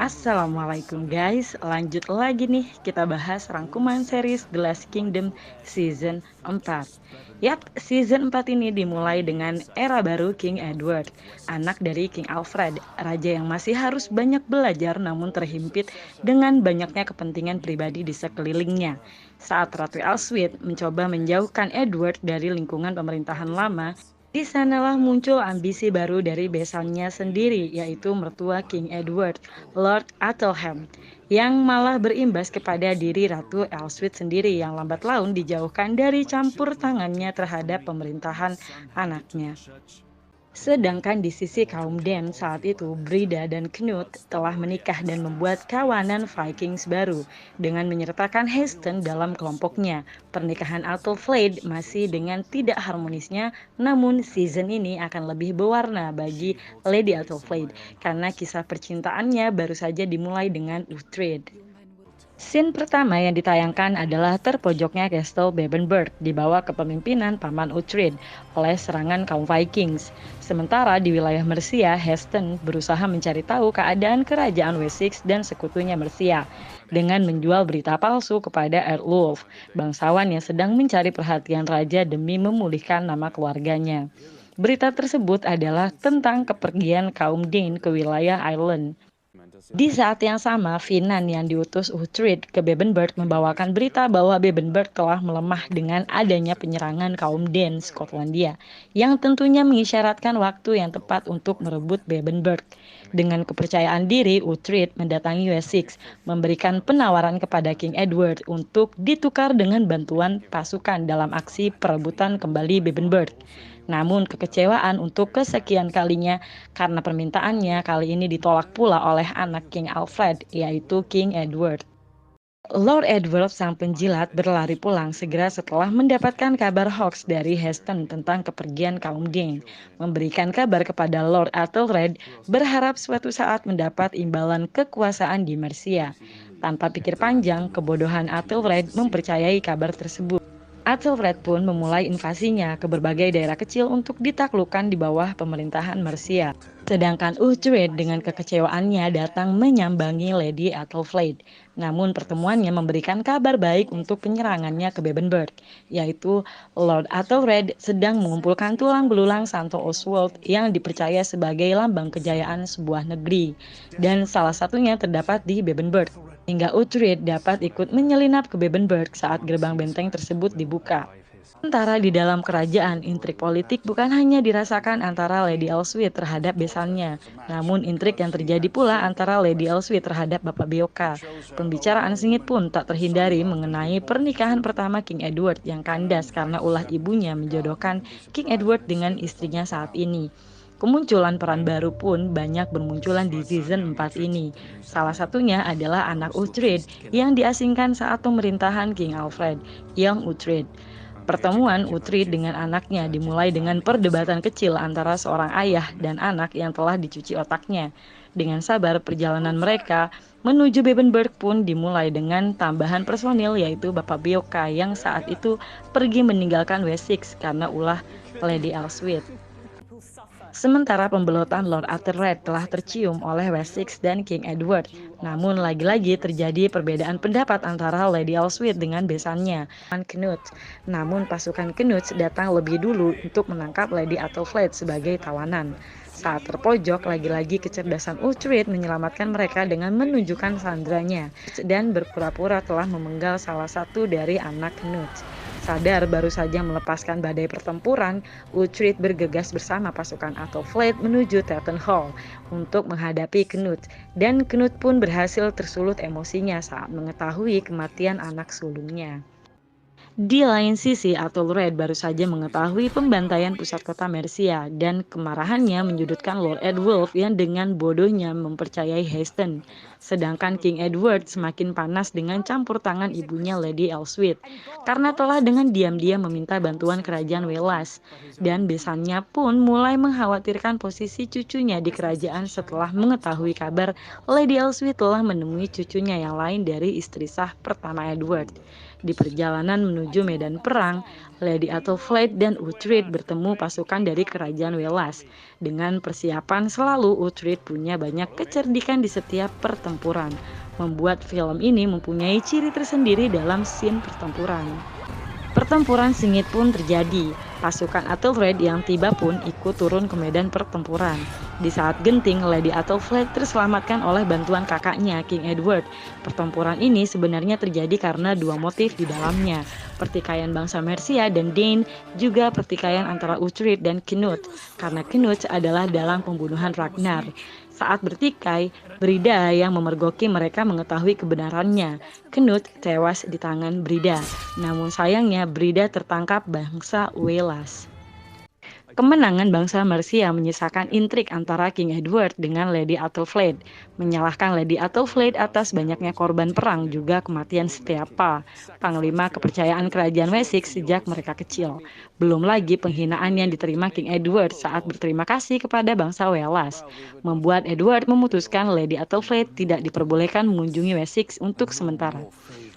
Assalamualaikum guys, lanjut lagi nih kita bahas rangkuman series The Last Kingdom season 4. Yap, season 4 ini dimulai dengan era baru King Edward, anak dari King Alfred, raja yang masih harus banyak belajar namun terhimpit dengan banyaknya kepentingan pribadi di sekelilingnya. Saat Ratu Elswit mencoba menjauhkan Edward dari lingkungan pemerintahan lama, di sanalah muncul ambisi baru dari besannya sendiri, yaitu mertua King Edward, Lord Athelham, yang malah berimbas kepada diri Ratu Elswit sendiri yang lambat laun dijauhkan dari campur tangannya terhadap pemerintahan anaknya. Sedangkan di sisi kaum Den saat itu, Brida dan Knut telah menikah dan membuat kawanan Vikings baru dengan menyertakan Hasten dalam kelompoknya. Pernikahan Athelflaed masih dengan tidak harmonisnya, namun season ini akan lebih berwarna bagi Lady Athelflaed karena kisah percintaannya baru saja dimulai dengan Uhtred. Scene pertama yang ditayangkan adalah terpojoknya Castle Bebenberg di bawah kepemimpinan Paman Uhtred oleh serangan kaum Vikings. Sementara di wilayah Mercia, Hasten berusaha mencari tahu keadaan kerajaan Wessex dan sekutunya Mercia dengan menjual berita palsu kepada Earlwulf, bangsawan yang sedang mencari perhatian raja demi memulihkan nama keluarganya. Berita tersebut adalah tentang kepergian kaum Dane ke wilayah Ireland. Di saat yang sama, Finan yang diutus Uhtred ke Bebenberg membawakan berita bahwa Bebenberg telah melemah dengan adanya penyerangan kaum Dane Skotlandia, yang tentunya mengisyaratkan waktu yang tepat untuk merebut Bebenberg. Dengan kepercayaan diri, Uhtred mendatangi Wessex, memberikan penawaran kepada King Edward untuk ditukar dengan bantuan pasukan dalam aksi perebutan kembali Bebenberg. Namun kekecewaan untuk kesekian kalinya karena permintaannya kali ini ditolak pula oleh anak King Alfred, yaitu King Edward. Lord Edward sang penjilat berlari pulang segera setelah mendapatkan kabar hoax dari Hasten tentang kepergian kaum Dane. Memberikan kabar kepada Lord Athelred berharap suatu saat mendapat imbalan kekuasaan di Mercia. Tanpa pikir panjang, kebodohan Athelred mempercayai kabar tersebut. Athelred pun memulai invasinya ke berbagai daerah kecil untuk ditaklukkan di bawah pemerintahan Mercia. Sedangkan Uhtred dengan kekecewaannya datang menyambangi Lady Athelflaed. Namun pertemuannya memberikan kabar baik untuk penyerangannya ke Bebenberg, yaitu Lord Athelred sedang mengumpulkan tulang belulang Santo Oswald yang dipercaya sebagai lambang kejayaan sebuah negeri. Dan salah satunya terdapat di Bebenberg. Hingga Uhtred dapat ikut menyelinap ke Bebenberg saat gerbang benteng tersebut dibuka. Sementara di dalam kerajaan, intrik politik bukan hanya dirasakan antara Lady Elswit terhadap besannya, namun intrik yang terjadi pula antara Lady Elswit terhadap Bapak Beoka. Pembicaraan sengit pun tak terhindari mengenai pernikahan pertama King Edward yang kandas karena ulah ibunya menjodohkan King Edward dengan istrinya saat ini. Kemunculan peran baru pun banyak bermunculan di season 4 ini. Salah satunya adalah anak Uhtred yang diasingkan saat pemerintahan King Alfred, Young Uhtred. Pertemuan Uhtred dengan anaknya dimulai dengan perdebatan kecil antara seorang ayah dan anak yang telah dicuci otaknya. Dengan sabar, perjalanan mereka menuju Bebenberg pun dimulai dengan tambahan personil, yaitu Bapak Beoka yang saat itu pergi meninggalkan Wessex karena ulah Lady Elswit. Sementara pembelotan Lord Athelred telah tercium oleh Wessex dan King Edward. Namun lagi-lagi terjadi perbedaan pendapat antara Lady Elswit dengan besannya, Knut. Namun pasukan Knut datang lebih dulu untuk menangkap Lady Athelflaed sebagai tawanan. Saat terpojok, lagi-lagi kecerdasan Uhtred menyelamatkan mereka dengan menunjukkan sandranya dan berpura-pura telah memenggal salah satu dari anak Knut. Sadar baru saja melepaskan badai pertempuran, Uhtred bergegas bersama pasukan Athelflaed menuju Tetton Hall untuk menghadapi Knut, dan Knut pun berhasil tersulut emosinya saat mengetahui kematian anak sulungnya. Di lain sisi, Athelred baru saja mengetahui pembantaian pusat kota Mercia dan kemarahannya menyudutkan Lord Edwulf yang dengan bodohnya mempercayai Hasten. Sedangkan King Edward semakin panas dengan campur tangan ibunya Lady Elswit karena telah dengan diam-diam meminta bantuan kerajaan Wales. Dan besannya pun mulai mengkhawatirkan posisi cucunya di kerajaan setelah mengetahui kabar Lady Elswit telah menemui cucunya yang lain dari istri sah pertama Edward. Di perjalanan menuju medan perang, Lady Athelflaed dan Uhtred bertemu pasukan dari kerajaan Welas. Dengan persiapan selalu, Uhtred punya banyak kecerdikan di setiap pertempuran, membuat film ini mempunyai ciri tersendiri dalam scene pertempuran. Pertempuran sengit pun terjadi. Pasukan Athelred yang tiba pun ikut turun ke medan pertempuran. Di saat genting, Lady Athelflaed terselamatkan oleh bantuan kakaknya, King Edward. Pertempuran ini sebenarnya terjadi karena dua motif di dalamnya. Pertikaian bangsa Mercia dan Dane, juga pertikaian antara Uhtred dan Canute. Karena Canute adalah dalang pembunuhan Ragnar. Saat bertikai, Brida yang memergoki mereka mengetahui kebenarannya. Canute tewas di tangan Brida. Namun sayangnya Brida tertangkap bangsa Welas. Kemenangan bangsa Mercia menyisakan intrik antara King Edward dengan Lady Athelflaed. Menyalahkan Lady Athelflaed atas banyaknya korban perang juga kematian Steapa, panglima kepercayaan kerajaan Wessex sejak mereka kecil. Belum lagi penghinaan yang diterima King Edward saat berterima kasih kepada bangsa Welas, membuat Edward memutuskan Lady Athelflaed tidak diperbolehkan mengunjungi Wessex untuk sementara.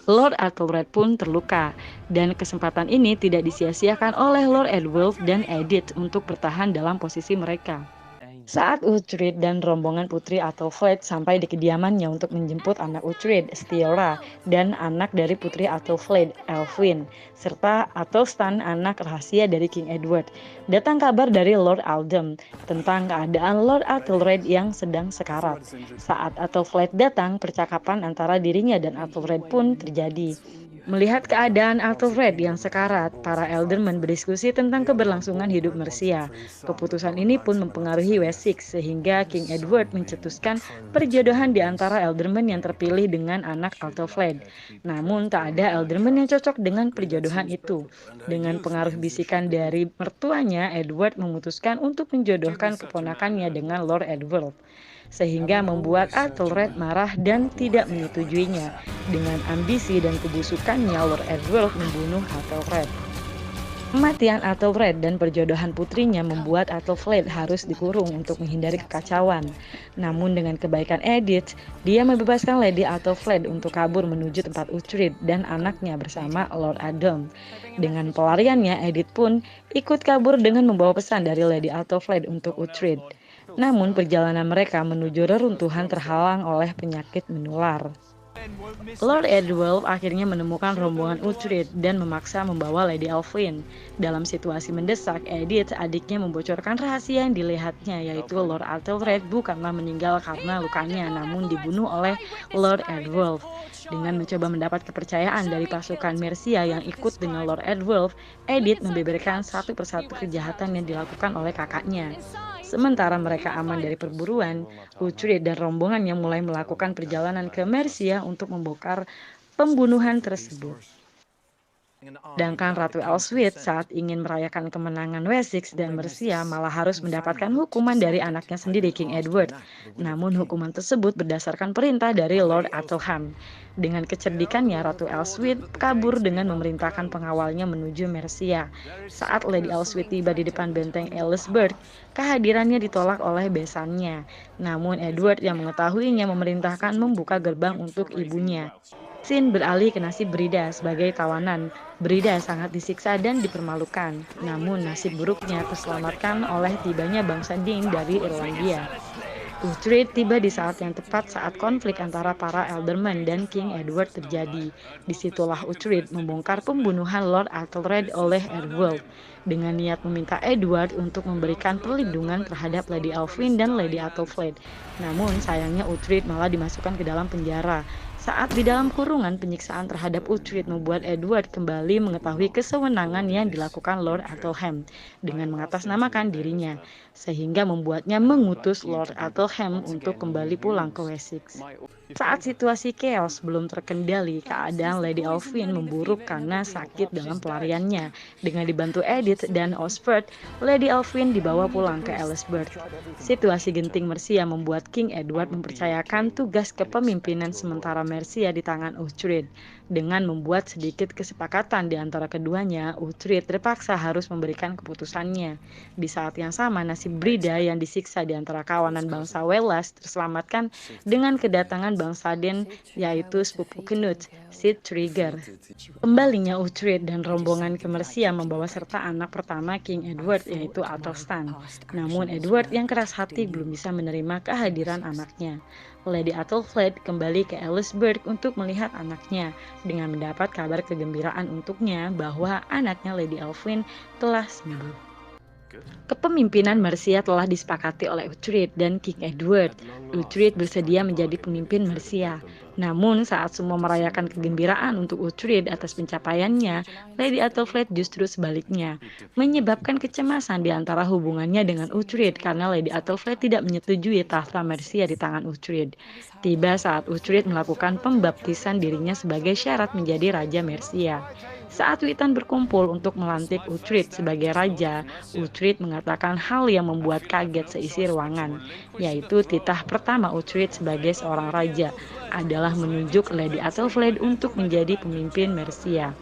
Lord Athelred pun terluka, dan kesempatan ini tidak disia-siakan oleh Lord Edwulf dan Edith untuk bertahan dalam posisi mereka. Saat Uhtred dan rombongan putri Athelflaed sampai di kediamannya untuk menjemput anak Uhtred, Stiora, dan anak dari putri Athelflaed, Elfwin, serta Athelstan, anak rahasia dari King Edward, datang kabar dari Lord Aldham tentang keadaan Lord Athelred yang sedang sekarat. Saat Athelflaed datang, percakapan antara dirinya dan Athelred pun terjadi. Melihat keadaan Athelred yang sekarat, para Ealdormen berdiskusi tentang keberlangsungan hidup Mercia. Keputusan ini pun mempengaruhi Wessex, sehingga King Edward mencetuskan perjodohan di antara Ealdormen yang terpilih dengan anak Athelflaed. Namun tak ada Ealdormen yang cocok dengan perjodohan itu. Dengan pengaruh bisikan dari mertuanya, Edward memutuskan untuk menjodohkan keponakannya dengan Lord Edward, sehingga membuat Athelred marah dan tidak menyetujuinya. Dengan ambisi dan kebusukannya, Lord Edward membunuh Athelred. Kematian Athelred dan perjodohan putrinya membuat Athelflaed harus dikurung untuk menghindari kekacauan. Namun dengan kebaikan Edith, dia membebaskan Lady Athelflaed untuk kabur menuju tempat Uhtred dan anaknya bersama Lord Adam. Dengan pelariannya, Edith pun ikut kabur dengan membawa pesan dari Lady Athelflaed untuk Uhtred. Namun perjalanan mereka menuju reruntuhan terhalang oleh penyakit menular. Lord Edwulf akhirnya menemukan rombongan Uhtred dan memaksa membawa Lady Elfwin. Dalam situasi mendesak, Edith, adiknya, membocorkan rahasia yang dilihatnya, yaitu Lord Athelred bukanlah meninggal karena lukanya, namun dibunuh oleh Lord Edwulf. Dengan mencoba mendapat kepercayaan dari pasukan Mercia yang ikut dengan Lord Edwulf, Edith membeberkan satu persatu kejahatan yang dilakukan oleh kakaknya. Sementara mereka aman dari perburuan, Uhtred dan rombongannya mulai melakukan perjalanan ke Mercia untuk membongkar pembunuhan tersebut. Sedangkan Ratu Elswith saat ingin merayakan kemenangan Wessex dan Mercia malah harus mendapatkan hukuman dari anaknya sendiri, King Edward. Namun hukuman tersebut berdasarkan perintah dari Lord Athelham. Dengan kecerdikannya, Ratu Elswith kabur dengan memerintahkan pengawalnya menuju Mercia. Saat Lady Elswith tiba di depan benteng Aylesbury, kehadirannya ditolak oleh besannya. Namun Edward yang mengetahuinya memerintahkan membuka gerbang untuk ibunya. Scene beralih ke nasib Brida sebagai tawanan. Brida sangat disiksa dan dipermalukan. Namun nasib buruknya terselamatkan oleh tibanya bangsa Dane dari Irlandia. Uhtred tiba di saat yang tepat saat konflik antara para Ealdormen dan King Edward terjadi. Disitulah Uhtred membongkar pembunuhan Lord Athelred oleh Edwulf dengan niat meminta Edward untuk memberikan perlindungan terhadap Lady Elfwin dan Lady Athelflaed. Namun sayangnya Uhtred malah dimasukkan ke dalam penjara. Saat di dalam kurungan, penyiksaan terhadap Uhtred membuat Edward kembali mengetahui kesewenangan yang dilakukan Lord Athelham dengan mengatasnamakan dirinya, sehingga membuatnya mengutus Lord Athelham untuk kembali pulang ke Wessex. Saat situasi chaos belum terkendali, keadaan Lady Elfwin memburuk karena sakit dalam pelariannya. Dengan dibantu Edith dan Osbert, Lady Elfwin dibawa pulang ke Aylesbury. Situasi genting Mercia membuat King Edward mempercayakan tugas kepemimpinan sementara Mercia di tangan Uhtred. Dengan membuat sedikit kesepakatan di antara keduanya, Uhtred terpaksa harus memberikan keputusannya. Di saat yang sama, nasib Brida yang disiksa di antara kawanan bangsa Welas terselamatkan dengan kedatangan bangsa Den, yaitu sepupu Knut, Sith-Trigger. Kembalinya Uhtred dan rombongan ke Mercia membawa serta anak pertama King Edward, yaitu Athelstan. Namun Edward yang keras hati belum bisa menerima kehadiran anaknya. Lady Athelflaed kembali ke Elisburg untuk melihat anaknya dengan mendapat kabar kegembiraan untuknya bahwa anaknya Lady Elwyn telah sembuh. Kepemimpinan Mercia telah disepakati oleh Uhtred dan King Edward. Uhtred bersedia menjadi pemimpin Mercia. Namun saat semua merayakan kegembiraan untuk Uhtred atas pencapaiannya, Lady Athelflaed justru sebaliknya, menyebabkan kecemasan di antara hubungannya dengan Uhtred karena Lady Athelflaed tidak menyetujui tahta Mercia di tangan Uhtred. Tiba saat Uhtred melakukan pembaptisan dirinya sebagai syarat menjadi Raja Mercia. Saat Witan berkumpul untuk melantik Uhtred sebagai raja, Uhtred mengatakan hal yang membuat kaget seisi ruangan, yaitu titah pertama Uhtred sebagai seorang raja adalah menunjuk Lady Athelflaed untuk menjadi pemimpin Mercia.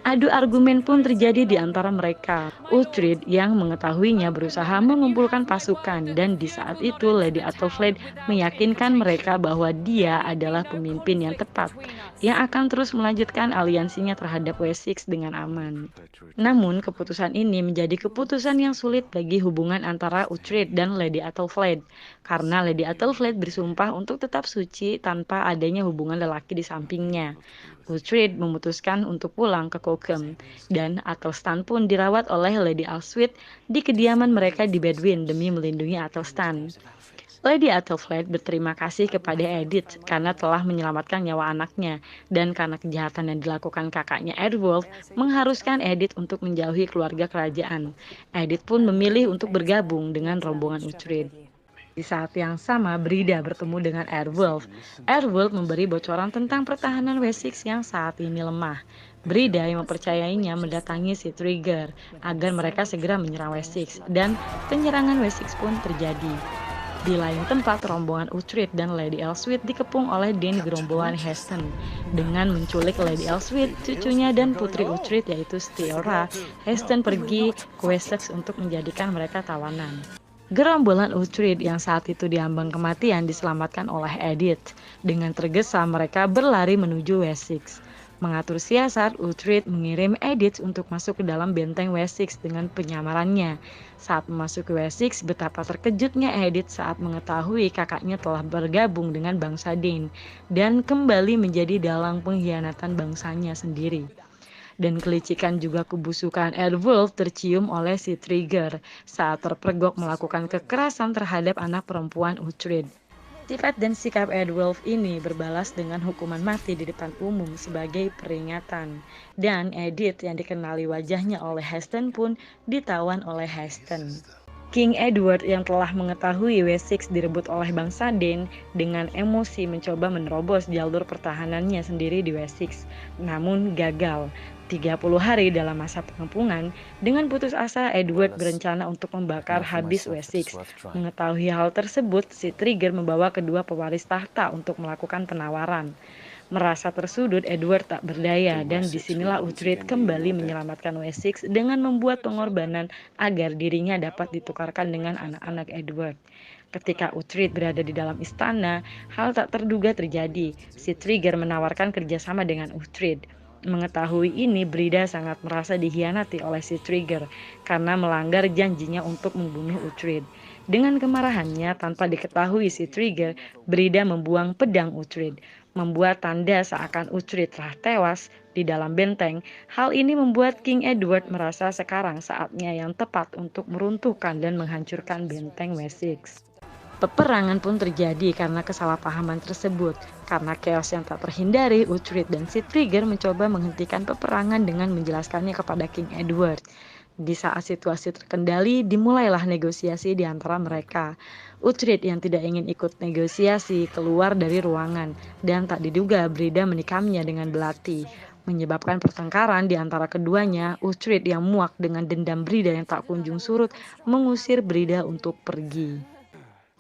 Adu argumen pun terjadi di antara mereka. Uhtred yang mengetahuinya berusaha mengumpulkan pasukan dan di saat itu Lady Athelflaed meyakinkan mereka bahwa dia adalah pemimpin yang tepat yang akan terus melanjutkan aliansinya terhadap Wessex dengan aman. Namun keputusan ini menjadi keputusan yang sulit bagi hubungan antara Uhtred dan Lady Athelflaed karena Lady Athelflaed bersumpah untuk tetap suci tanpa adanya hubungan lelaki di sampingnya. Uhtred memutuskan untuk pulang ke Cochem, dan Athelstan pun dirawat oleh Lady Alswith di kediaman mereka di Bedwin demi melindungi Athelstan. Lady Athelflaed berterima kasih kepada Edith karena telah menyelamatkan nyawa anaknya, dan karena kejahatan yang dilakukan kakaknya Edwulf mengharuskan Edith untuk menjauhi keluarga kerajaan. Edith pun memilih untuk bergabung dengan rombongan Uhtred. Di saat yang sama, Brida bertemu dengan Airwolf. Airwolf memberi bocoran tentang pertahanan Wessex yang saat ini lemah. Brida yang mempercayainya mendatangi Sith-Trigger agar mereka segera menyerang Wessex, dan penyerangan Wessex pun terjadi. Di lain tempat, rombongan Uhtred dan Lady Elswith dikepung oleh Dean gerombolan Heston. Dengan menculik Lady Elswith, cucunya dan putri Uhtred yaitu Steora, Heston pergi ke Wessex untuk menjadikan mereka tawanan. Gerombolan Uhtred yang saat itu diambang kematian diselamatkan oleh Edith. Dengan tergesa mereka berlari menuju Wessex. Mengatur siasat, Uhtred mengirim Edith untuk masuk ke dalam benteng Wessex dengan penyamarannya. Saat memasuki Wessex, betapa terkejutnya Edith saat mengetahui kakaknya telah bergabung dengan bangsa Dane dan kembali menjadi dalang pengkhianatan bangsanya sendiri. Dan kelicikan juga kebusukan Airwolf tercium oleh Sith-Trigger saat terpergok melakukan kekerasan terhadap anak perempuan Uhtred. Sifat dan sikap Airwolf ini berbalas dengan hukuman mati di depan umum sebagai peringatan. Dan Edith yang dikenali wajahnya oleh Heston pun ditawan oleh Heston. King Edward yang telah mengetahui Wessex direbut oleh bangsa Dane dengan emosi mencoba menerobos jalur pertahanannya sendiri di Wessex, namun gagal. 30 hari dalam masa pengepungan, dengan putus asa Edward berencana untuk membakar habis Wessex. Mengetahui hal tersebut, Sith-Trigger membawa kedua pewaris tahta untuk melakukan penawaran. Merasa tersudut, Edward tak berdaya, dan disinilah Uhtred kembali menyelamatkan Wessex dengan membuat pengorbanan agar dirinya dapat ditukarkan dengan anak-anak Edward. Ketika Uhtred berada di dalam istana, hal tak terduga terjadi. Sith-Trigger menawarkan kerjasama dengan Uhtred. Mengetahui ini, Brida sangat merasa dikhianati oleh Sith-Trigger karena melanggar janjinya untuk membunuh Uhtred. Dengan kemarahannya, tanpa diketahui Sith-Trigger, Brida membuang pedang Uhtred, membuat tanda seakan Uhtred telah tewas di dalam benteng. Hal ini membuat King Edward merasa sekarang saatnya yang tepat untuk meruntuhkan dan menghancurkan benteng Wessex. Peperangan pun terjadi karena kesalahpahaman tersebut. Karena chaos yang tak terhindari, Uhtred dan Sith-Trigger mencoba menghentikan peperangan dengan menjelaskannya kepada King Edward. Di saat situasi terkendali, dimulailah negosiasi di antara mereka. Uhtred yang tidak ingin ikut negosiasi keluar dari ruangan, dan tak diduga Brida menikamnya dengan belati. Menyebabkan pertengkaran di antara keduanya, Uhtred yang muak dengan dendam Brida yang tak kunjung surut, mengusir Brida untuk pergi.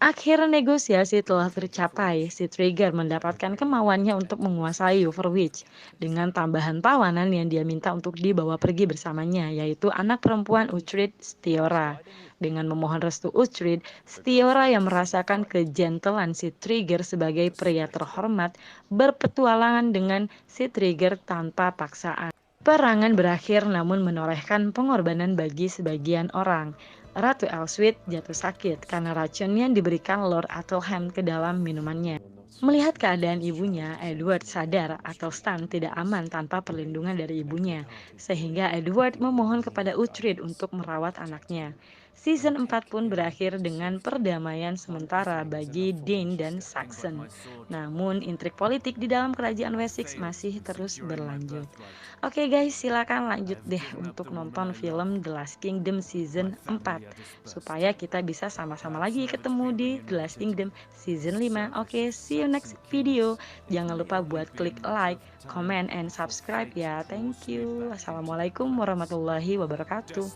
Akhir negosiasi telah tercapai, si Trigger mendapatkan kemauannya untuk menguasai Overwatch dengan tambahan tawanan yang dia minta untuk dibawa pergi bersamanya, yaitu anak perempuan Uhtred, Stiora. Dengan memohon restu Uhtred, Stiora yang merasakan kegentalan si Trigger sebagai pria terhormat berpetualangan dengan si Trigger tanpa paksaan. Perangan berakhir namun menorehkan pengorbanan bagi sebagian orang. Ratu Elswit jatuh sakit karena racun yang diberikan Lord Athelham ke dalam minumannya. Melihat keadaan ibunya, Edward sadar Athelstan tidak aman tanpa perlindungan dari ibunya, sehingga Edward memohon kepada Uhtred untuk merawat anaknya. Season 4 pun berakhir dengan perdamaian sementara bagi Dane dan Saxon. Namun, intrik politik di dalam kerajaan Wessex masih terus berlanjut. Oke guys, silakan lanjut deh untuk nonton film The Last Kingdom Season 4 supaya kita bisa sama-sama lagi ketemu di The Last Kingdom Season 5. Oke, see you next video. Jangan lupa buat klik like, comment, and subscribe ya. Thank you. Assalamualaikum warahmatullahi wabarakatuh.